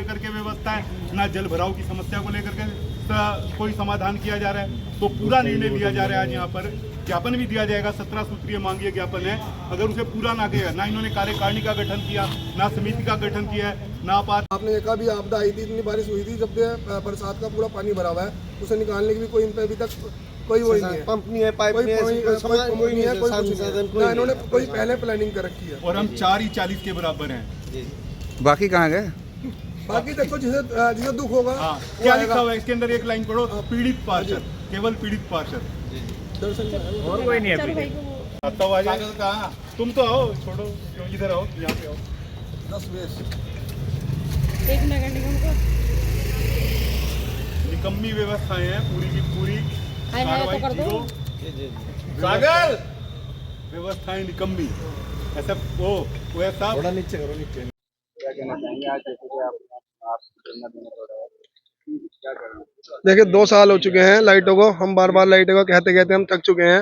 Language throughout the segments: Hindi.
लेकर के व्यवस्था है, ना जल भराव की समस्या को लेकर के कोई समाधान किया जा रहा है। तो पूरा निर्णय लिया जा रहा है आज यहाँ पर, ज्ञापन भी दिया जाएगा, 17 सूत्रीय मांगीय ज्ञापन है। अगर उसे पूरा ना किया, ना इन्होंने कार्यकारिणी का गठन किया, ना समिति का गठन किया है, ना आपने देखा भी आपदा आई थी, इतनी बारिश हुई थी, जब बरसात का पूरा पानी भरा हुआ है, उसे निकालने की भी कोई इन पे अभी तक कोई वो नहीं है, पंप नहीं है, पाइप नहीं है, कोई नहीं है, कोई कुछ नहीं है, इन्होंने कोई पहले प्लानिंग कर रखी है। और हम 4 ही 40 के बराबर हैं। बाकी कहाँ गए? बाकी देखो जिसे दुख होगा। हाँ, क्या लिखा हुआ है इसके अंदर? एक लाइन पढ़ो, पीड़ित पार्षद, केवल पीड़ित पार्षद, और कोई नहीं है। आता हुआ कहाँ? तुम तो आओ, छोड़ो, क्यों इधर आओ, यहाँ पे आओ। 10-20 निकम्मी व्यवस्थाएं हैं पूरी की पूरी, कार्रवाई जीरो, सागर व्यवस्थाएं निकम्मी। ऐसा वो ऐसा थोड़ा नीचे करो, नीचे। क्या कहना चाहेंगे आज जैसे कि आप धरना देने पड़ रहा है, क्या करना? देखिए 2 साल हो चुके हैं लाइटों को, हम बार बार लाइटों को कहते कहते हम थक चुके हैं।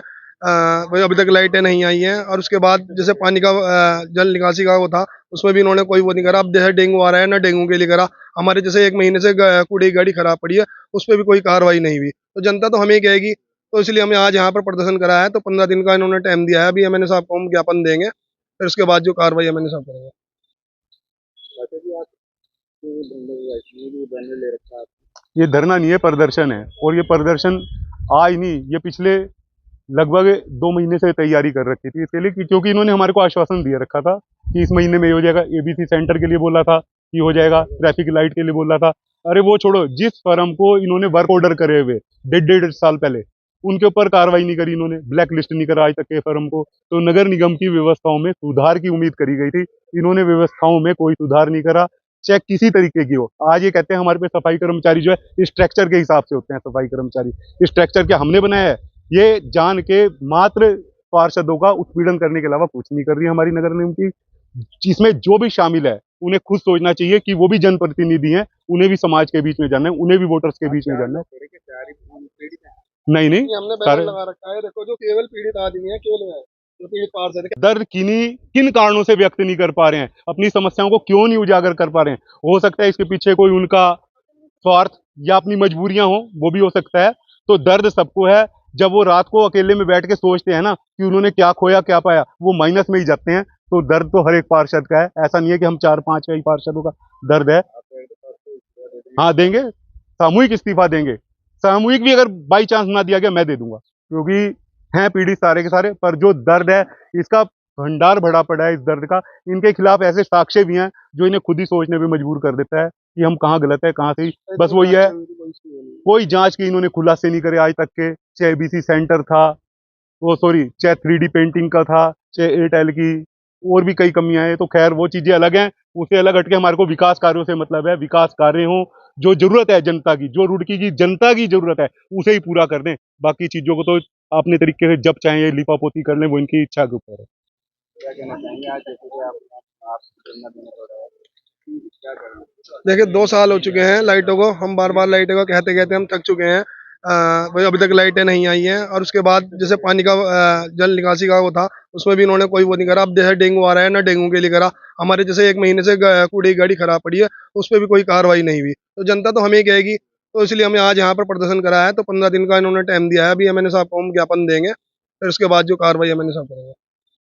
भाई अभी तक लाइटें नहीं आई हैं, और उसके बाद जैसे पानी का जल निकासी का वो था, उसमें भी इन्होंने कोई वो नहीं करा। अब जैसे डेंगू आ रहा है ना, डेंगू के लिए करा। हमारे जैसे 1 महीने से कूड़े की गाड़ी खराब पड़ी है, उस पर भी कोई कार्रवाई नहीं हुई। तो जनता तो हमें कहेगी, तो इसलिए हमने आज यहाँ पर प्रदर्शन करा है। तो 15 दिन का इन्होंने टाइम दिया है, अभी एमएनए साहब को हम ज्ञापन देंगे, फिर उसके बाद जो कार्रवाई एमएनए साहब करेंगे। वैसे भी आप बैनर ले रखा है, ये धरना नहीं है, प्रदर्शन है। और ये प्रदर्शन आज नहीं, ये पिछले लगभग 2 महीने से तैयारी कर रखी थी इसके लिए, क्योंकि इन्होंने हमारे को आश्वासन दिया रखा था कि इस महीने में हो जाएगा। एबीसी सेंटर के लिए बोला था कि हो जाएगा, ट्रैफिक लाइट के लिए बोला था। अरे वो छोड़ो, जिस फर्म को इन्होंने वर्क ऑर्डर करे हुए 1.5 साल पहले, उनके ऊपर कार्रवाई नहीं करी इन्होंने, ब्लैक लिस्ट नहीं करा आज तक के फर्म को। तो नगर निगम की व्यवस्थाओं में सुधार की उम्मीद करी गई थी, इन्होंने व्यवस्थाओं में कोई सुधार नहीं करा, चेक किसी तरीके की हो। आज ये कहते हैं हमारे पे सफाई कर्मचारी जो है स्ट्रक्चर के हिसाब से होते हैं सफाई कर्मचारी। स्ट्रक्चर क्या हमने बनाया है? ये जान के मात्र पार्षदों का उत्पीड़न करने के अलावा कुछ नहीं कर रही है हमारी नगर निगम की। इसमें जो भी शामिल है उन्हें खुद सोचना चाहिए कि वो भी जनप्रतिनिधि हैं, उन्हें भी समाज के बीच में जाना है, उन्हें भी वोटर्स के बीच में जाना है। नहीं नहीं, हमने बैनर सारे लगा रखा है, देखो जो केवल पीड़ित आदमी है, केवल है जो पीड़ित पार्षद है। दर्द किन कारणों से व्यक्त नहीं कर पा रहे हैं, अपनी समस्याओं को क्यों नहीं उजागर कर पा रहे हैं। हो सकता है इसके पीछे कोई उनका स्वार्थ या अपनी मजबूरियां हो, वो भी हो सकता है। तो दर्द सबको है। जब वो रात को अकेले में बैठ के सोचते हैं ना कि उन्होंने क्या खोया क्या पाया, वो माइनस में ही जाते हैं। तो दर्द तो हर एक पार्षद का है, ऐसा नहीं है कि हम 4-5 का ही पार्षदों का दर्द है। हाँ देंगे, सामूहिक इस्तीफा देंगे। सामूहिक भी अगर बाई चांस ना दिया गया मैं दे दूंगा, क्योंकि हैं पीड़ित सारे के सारे। पर जो दर्द है, इसका भंडार भरा पड़ा है इस दर्द का। इनके खिलाफ ऐसे साक्ष्य भी हैं जो इन्हें खुद ही सोचने पे मजबूर कर देता है कि हम कहाँ गलत है कहाँ सही। बस वही है, कोई जांच की इन्होंने खुलासे नहीं करे आज तक के। चाहे एबीसी सेंटर था, वो सॉरी, चाहे 3D पेंटिंग का था, चाहे एयरटेल की और भी कई कमियां हैं। तो खैर वो चीजें अलग हैं, उससे अलग हटके हमारे को विकास कार्यों से मतलब है। विकास कार्य हो, जो जरूरत है जनता की, जो रुड़की की जनता की जरूरत है, उसे ही पूरा कर दें। बाकी चीजों को तो अपने तरीके से जब चाहें लिपापोती कर लें, वो इनकी इच्छा के ऊपर है। क्या कहना चाहेंगे आज जैसे कि आप धरना देने पड़ रहा है, क्या करना? देखिए 2 साल हो चुके हैं लाइटों को, हम बार बार लाइटों को कहते कहते हम थक चुके हैं। भाई अभी तक लाइटें नहीं आई हैं, और उसके बाद जैसे पानी का जल निकासी का वो था, उसमें भी इन्होंने कोई वो नहीं करा। अब जैसे डेंगू आ रहा है ना, डेंगू के लिए करा। हमारे जैसे 1 महीने से कूड़े की गाड़ी खराब पड़ी है, उस पर भी कोई कार्रवाई नहीं हुई। तो जनता तो हमें कहेगी, तो इसलिए हमने आज यहाँ पर प्रदर्शन करा है। तो 15 दिन का इन्होंने टाइम दिया है, अभी एमएनए साहब को हम ज्ञापन देंगे, फिर उसके बाद जो कार्रवाई एमएनए साहब करेंगे।